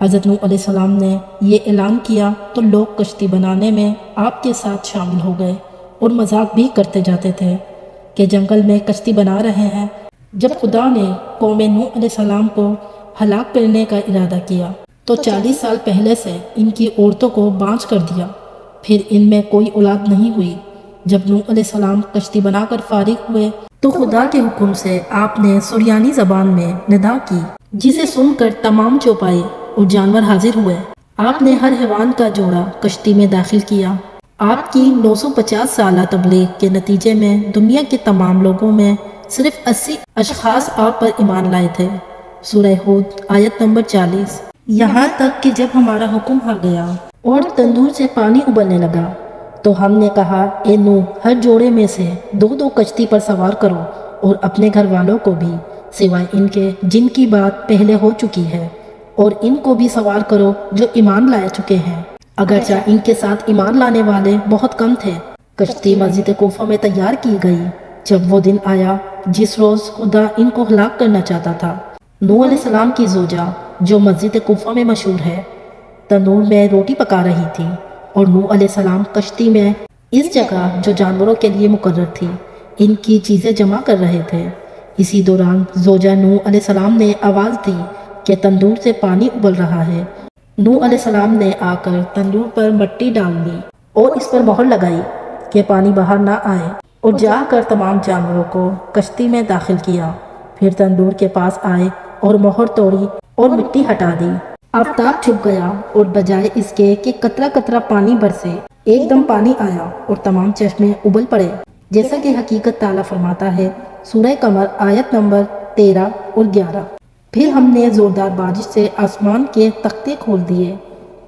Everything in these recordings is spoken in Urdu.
حضرت نوح علیہ السلام نے یہ اعلان کیا تو لوگ کشتی بنانے میں آپ کے ساتھ شامل ہو گئے اور مذاق بھی کرتے جاتے تھے کہ جنگل میں کشتی بنا رہے ہیں۔ جب خدا نے قوم نوح علیہ السلام کو ہلاک کرنے کا ارادہ کیا تو 40 سال پہلے سے ان کی عورتوں کو بانجھ کر دیا، پھر ان میں کوئی اولاد نہیں ہوئی۔ جب نوح علیہ السلام کشتی بنا کر فارغ ہوئے تو خدا کے حکم سے آپ نے سریانی زبان میں ندا کی، جسے سن کر تمام چوپائے اور جانور حاضر ہوئے۔ آپ نے ہر حیوان کا جوڑا کشتی میں داخل کیا۔ آپ کی 950 سالہ تبلیغ کے نتیجے میں دنیا کے تمام لوگوں میں صرف 80 اشخاص آپ پر ایمان لائے تھے۔ سورہ ہود آیت نمبر 40۔ یہاں تک کہ جب ہمارا حکم آ گیا اور تندور سے پانی ابلنے لگا تو ہم نے کہا، اے نوح، ہر جوڑے میں سے 2 کشتی پر سوار کرو اور اپنے گھر والوں کو بھی، سوائے ان کے جن کی بات پہلے ہو چکی ہے، اور ان کو بھی سوار کرو جو ایمان لائے چکے ہیں، اگرچہ ان کے ساتھ ایمان لانے والے بہت کم تھے۔ کشتی مسجد کوفہ میں تیار کی گئی جب وہ دن آیا جس روز خدا ان کو ہلاک کرنا چاہتا تھا۔ نوح علیہ السلام کی زوجہ، جو مسجد کوفہ میں مشہور ہے، تندور میں روٹی پکا رہی تھی اور نوح علیہ السلام کشتی میں اس جگہ جو جانوروں کے لیے مقرر تھی ان کی چیزیں جمع کر رہے تھے۔ اسی دوران زوجہ نوح علیہ السلام نے آواز دی کہ تندور سے پانی ابل رہا ہے۔ نوح علیہ السلام نے آ کر تندور پر مٹی ڈال دی اور اس پر مہر لگائی کہ پانی باہر نہ آئے، اور جا کر تمام جانوروں کو کشتی میں داخل کیا۔ پھر تندور کے پاس آئے اور مہر توڑی اور مٹی ہٹا دی۔ آفتاب چھپ گیا اور بجائے اس کے کہ قطرہ قطرہ پانی برسے، ایک دم پانی آیا اور تمام چشمے ابل پڑے، جیسا کہ حقیقت تعالیٰ فرماتا ہے سورہ قمر آیت نمبر 13 اور 11۔ پھر ہم نے زوردار بارش سے آسمان کے تختے کھول دیے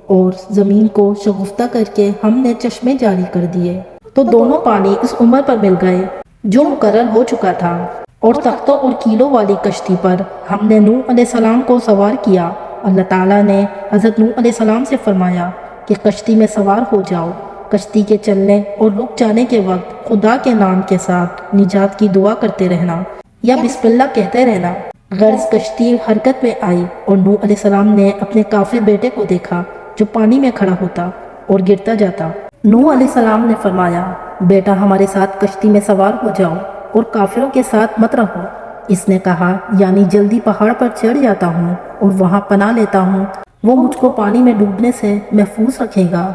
اور زمین کو شگفتہ کر کے ہم نے چشمے جاری کر دیے، تو دونوں پانی اس عمر پر مل گئے جو مقرر ہو چکا تھا، اور تختوں اور کیلوں والی کشتی پر ہم نے نوح علیہ السلام کو سوار کیا۔ اللہ تعالیٰ نے حضرت نوح علیہ السلام سے فرمایا کہ کشتی میں سوار ہو جاؤ۔ کشتی کے چلنے اور رک جانے کے وقت خدا کے نام کے ساتھ نجات کی دعا کرتے رہنا یا بسم اللہ کہتے رہنا۔ غرض کشتی حرکت میں آئی اور نوح علیہ السلام نے اپنے کافر بیٹے کو دیکھا جو پانی میں کھڑا ہوتا اور گرتا جاتا۔ نوح علیہ السلام نے فرمایا، بیٹا ہمارے ساتھ کشتی میں سوار ہو جاؤ اور کافروں کے ساتھ مت رہو۔ اس نے کہا، یعنی جلدی پہاڑ پر چڑھ جاتا ہوں اور وہاں پناہ لیتا ہوں، وہ مجھ کو پانی میں ڈوبنے سے محفوظ رکھے گا۔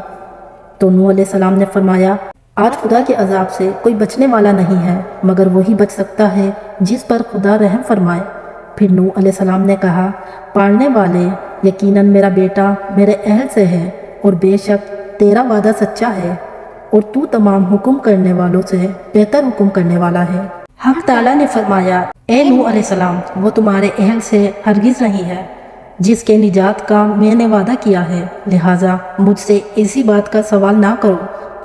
تو نوح علیہ السلام نے فرمایا، آج خدا کے عذاب سے کوئی بچنے والا نہیں ہے مگر وہی بچ سکتا ہے جس پر خدا رحم فرمائے۔ پھر نوح علیہ السلام نے کہا، پالنے والے، یقیناً میرا بیٹا میرے اہل سے ہے اور بے شک تیرا وعدہ سچا ہے اور تو تمام حکم کرنے والوں سے بہتر حکم کرنے والا ہے۔ حق تعالیٰ نے فرمایا، اے نوح علیہ السلام، وہ تمہارے اہل سے ہرگز نہیں ہے جس کے نجات کا میں نے وعدہ کیا ہے، لہٰذا مجھ سے ایسی بات کا سوال نہ کرو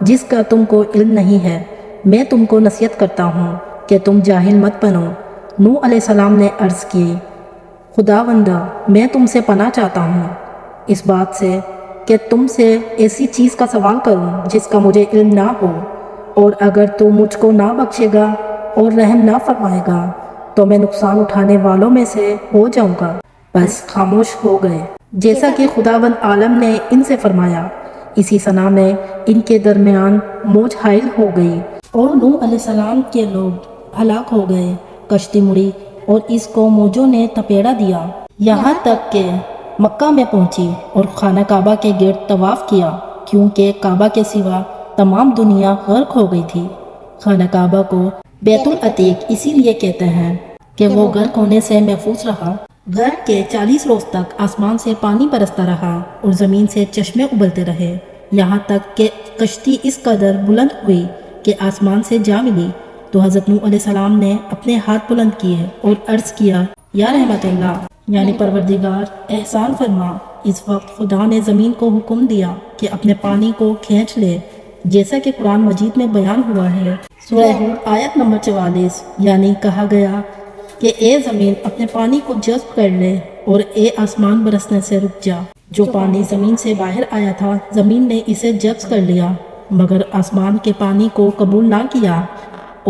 جس کا تم کو علم نہیں ہے۔ میں تم کو نصیحت کرتا ہوں کہ تم جاہل مت بنو۔ نوح علیہ السلام نے عرض کی، خداوندہ، میں تم سے پناہ چاہتا ہوں اس بات سے کہ تم سے ایسی چیز کا سوال کروں جس کا مجھے علم نہ ہو، اور اگر تو مجھ کو نہ بخشے گا اور رحم نہ فرمائے گا تو میں نقصان اٹھانے والوں میں سے ہو جاؤں گا۔ بس خاموش ہو گئے، جیسا کہ خداوند عالم نے ان سے فرمایا۔ اسی ثنا میں ان کے درمیان موج حائل ہو گئی اور نوح علیہ السلام کے لوگ ہلاک ہو گئے۔ کشتی مڑی اور اس کو موجوں نے تپیڑا دیا، یہاں تک کہ مکہ میں پہنچی اور خانہ کعبہ کے گرد طواف کیا، کیونکہ کعبہ کے سوا تمام دنیا غرق ہو گئی تھی۔ خانہ کعبہ کو بیت العتیق اسی لیے کہتے ہیں کہ وہ غرق ہونے سے محفوظ رہا۔ غرق کے 40 روز تک آسمان سے پانی برستا رہا اور زمین سے چشمے ابلتے رہے، یہاں تک کہ کشتی اس قدر بلند ہوئی کہ آسمان سے جا ملی۔ تو حضرت نوح علیہ السلام نے اپنے ہاتھ بلند کیے اور عرض کیا، یا رحمت اللہ، یعنی پروردگار احسان فرما۔ اس وقت خدا نے زمین کو حکم دیا کہ اپنے پانی کو کھینچ لے، جیسا کہ قرآن مجید میں بیان ہوا ہے سورہ ہود آیت نمبر 44، یعنی کہا گیا کہ اے زمین اپنے پانی کو جذب کر لے اور اے آسمان برسنے سے رک جا۔ جو پانی زمین سے باہر آیا تھا زمین نے اسے جذب کر لیا، مگر آسمان کے پانی کو قبول نہ کیا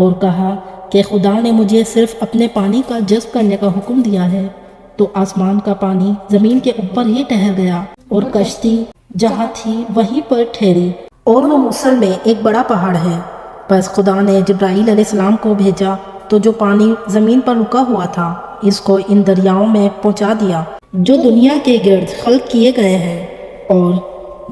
اور کہا کہ خدا نے مجھے صرف اپنے پانی کا جذب کرنے کا حکم دیا ہے، تو آسمان کا پانی زمین کے اوپر ہی ٹھہر گیا اور کشتی جہاں تھی وہیں پر ٹھہری، اور وہ موصل میں ایک بڑا پہاڑ ہے۔ بس خدا نے جبرائیل علیہ السلام کو بھیجا تو جو پانی زمین پر رکا ہوا تھا اس کو ان دریاؤں میں پہنچا دیا جو دنیا کے گرد خلق کیے گئے ہیں۔ اور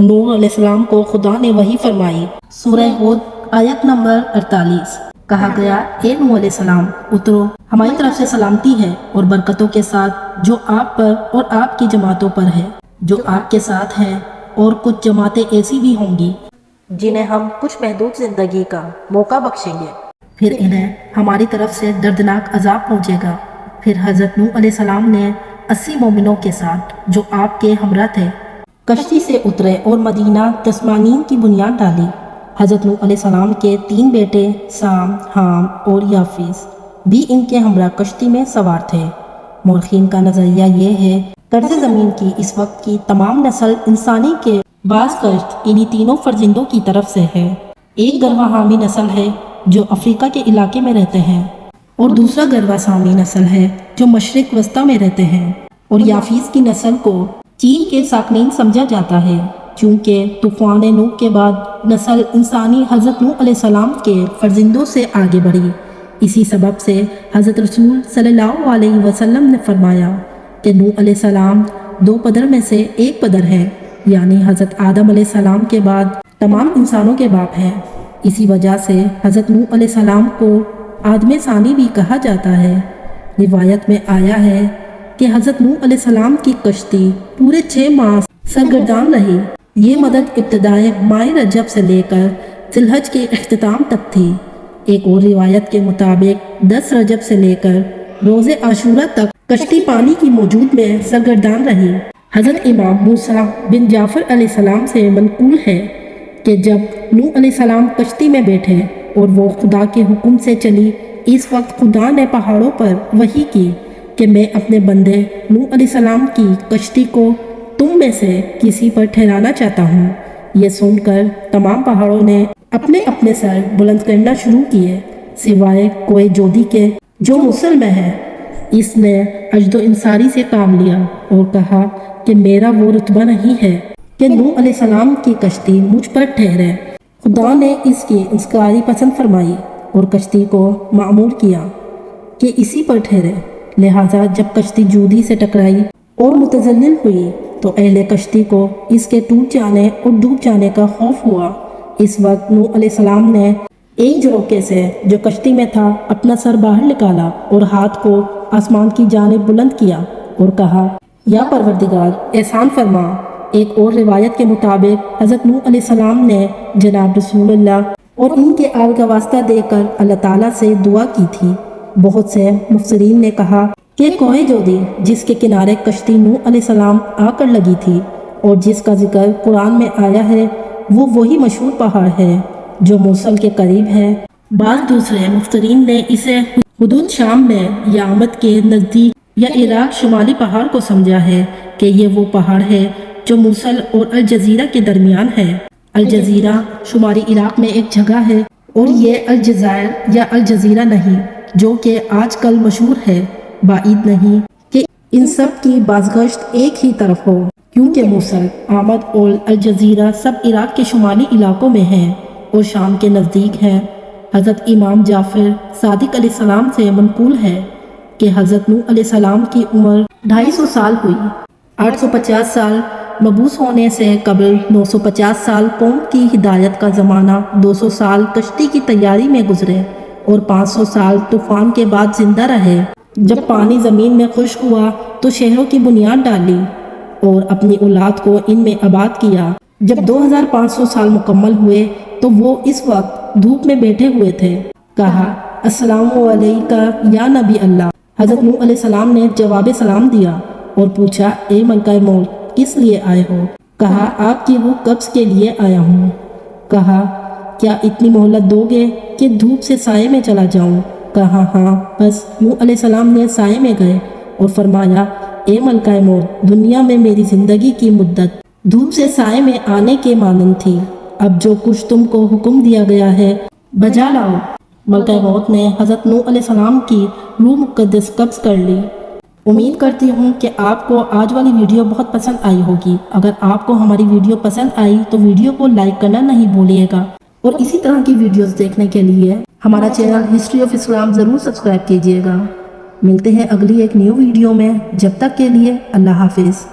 نوح علیہ السلام کو خدا نے وحی فرمائی۔ سورہ ہود آیت نمبر 48۔ کہا گیا، اے نوح علیہ السلام اترو، ہماری طرف سے سلامتی ہے اور برکتوں کے ساتھ جو آپ پر اور آپ کی جماعتوں پر ہے جو آپ کے ساتھ ہیں، اور کچھ جماعتیں ایسی بھی ہوں گی جنہیں ہم کچھ محدود زندگی کا موقع بخشیں گے، پھر انہیں ہماری طرف سے دردناک عذاب پہنچے گا۔ پھر حضرت نوح علیہ السلام نے 80 مومنوں کے ساتھ جو آپ کے ہمراہ تھے کشتی سے اترے اور مدینہ تسمانین کی بنیاد ڈالی۔ حضرت نوح علیہ السلام کے 3 بیٹے سام، حام اور یافیس بھی ان کے ہمراہ کشتی میں سوار تھے۔ مورخین کا نظریہ یہ ہے کرز زمین کی اس وقت کی تمام نسل انسانی کے بعض کشت انہی تینوں فرزندوں کی طرف سے ہے۔ ایک گروہ حامی نسل ہے جو افریقہ کے علاقے میں رہتے ہیں، اور دوسرا گروہ سامی نسل ہے جو مشرق وسطیٰ میں رہتے ہیں، اور یافیس کی نسل کو چین کے ساکنین سمجھا جاتا ہے، چونکہ طوفان نوح کے بعد نسل انسانی حضرت نوح علیہ السلام کے فرزندوں سے آگے بڑھی۔ اسی سبب سے حضرت رسول صلی اللہ علیہ وسلم نے فرمایا کہ نوح علیہ السلام 2 پدر میں سے ایک پدر ہے، یعنی حضرت آدم علیہ السلام کے بعد تمام انسانوں کے باپ ہیں۔ اسی وجہ سے حضرت نوح علیہ السلام کو آدم ثانی بھی کہا جاتا ہے۔ روایت میں آیا ہے کہ حضرت نوح علیہ السلام کی کشتی پورے 6 ماہ سرگردان رہی۔ یہ مدت ابتدائے ماہ رجب سے لے کر ذی الحج کے اختتام تک تھی۔ ایک اور روایت کے مطابق 10 رجب سے لے کر روز عاشورہ تک کشتی پانی کی موجود میں سرگردان رہی۔ حضرت امام موسیٰ بن جعفر علیہ السلام سے منقول ہے کہ جب نوح علیہ السلام کشتی میں بیٹھے اور وہ خدا کے حکم سے چلی، اس وقت خدا نے پہاڑوں پر وحی کی کہ میں اپنے بندے نوح علیہ السلام کی کشتی کو تم میں سے کسی پر ٹھہرانا چاہتا ہوں۔ یہ سن کر تمام پہاڑوں نے اپنے اپنے سر بلند کرنا شروع کیے سوائے کوہ جودی کے جو موصل میں ہے۔ اس نے عجز و انصاری سے کام لیا اور کہا کہ میرا وہ رتبہ نہیں ہے کہ نوح علیہ السلام کی کشتی مجھ پر ٹھہرے۔ خدا نے اس کی انصاری پسند فرمائی اور کشتی کو معمور کیا کہ اسی پر ٹھہرے۔ لہٰذا جب کشتی جودی سے ٹکرائی اور متزلزل ہوئی تو اہل کشتی کو اس کے ٹوٹ جانے اور ڈوب جانے کا خوف ہوا۔ اس وقت نوح علیہ السلام نے ایک جھروکے سے جو کشتی میں تھا اپنا سر باہر نکالا اور ہاتھ کو آسمان کی جانب بلند کیا اور کہا، یا پروردگار احسان فرما۔ ایک اور روایت کے مطابق حضرت نوح علیہ السلام نے جناب رسول اللہ اور ان کے آل کا واسطہ دے کر اللہ تعالیٰ سے دعا کی تھی۔ بہت سے مفسرین نے کہا کہ کوہ جودی جس کے کنارے کشتی نوح علیہ السلام آ کر لگی تھی اور جس کا ذکر قرآن میں آیا ہے، وہ وہی مشہور پہاڑ ہے جو موصل کے قریب ہے۔ بعض دوسرے مفسرین نے اسے حدود شام میں یامت کے نزدیک یا عراق شمالی پہاڑ کو سمجھا ہے کہ یہ وہ پہاڑ ہے جو موصل اور الجزیرہ کے درمیان ہے۔ الجزیرہ شمالی عراق میں ایک جگہ ہے اور یہ الجزائر یا الجزیرہ نہیں جو کہ آج کل مشہور ہے۔ بعید نہیں کہ ان سب کی بازگشت ایک ہی طرف ہو، کیونکہ موصل، آمد اور الجزیرہ سب عراق کے شمالی علاقوں میں ہیں اور شام کے نزدیک ہیں۔ حضرت امام جعفر صادق علیہ السلام سے منقول ہے کہ حضرت نوح علیہ السلام کی عمر 250 سال ہوئی۔ 850 سال مبعوث ہونے سے قبل، 950 سال قوم کی ہدایت کا زمانہ، 200 سال کشتی کی تیاری میں گزرے اور 500 سال طوفان کے بعد زندہ رہے۔ جب پانی زمین میں خشک ہوا تو شہروں کی بنیاد ڈالی اور اپنی اولاد کو ان میں آباد کیا۔ جب 2500 سال مکمل ہوئے تو وہ اس وقت دھوپ میں بیٹھے ہوئے تھے۔ کہا، السلام علیکہ یا نبی اللہ۔ حضرت نوح علیہ السلام نے جواب سلام دیا اور پوچھا، اے ملکہ موت کس لیے آئے ہو؟ کہا، آپ کی روح قبض کے لیے آیا ہوں۔ کہا، کیا اتنی مہلت دو گے کہ دھوپ سے سائے میں چلا جاؤں؟ کہا، ہاں۔ بس نوح علیہ السلام نے سائے میں گئے اور فرمایا، اے ملکہ موت، دنیا میں میری زندگی کی مدت دھوپ سے سائے میں آنے کے مانند تھی، اب جو کچھ تم کو حکم دیا گیا ہے بجا لاؤ۔ ملکہ موت نے حضرت نوح علیہ السلام کی روح مقدس قبض کر لی۔ امید کرتی ہوں کہ آپ کو آج والی ویڈیو بہت پسند آئی ہوگی۔ اگر آپ کو ہماری ویڈیو پسند آئی تو ویڈیو کو لائک کرنا نہیں بھولیے گا، اور اسی طرح کی ویڈیوز دیکھنے کے لیے ہمارا چینل ہسٹری آف اسلام ضرور سبسکرائب کیجیے گا۔ ملتے ہیں اگلی ایک نیو ویڈیو میں، جب تک کے لیے اللہ حافظ۔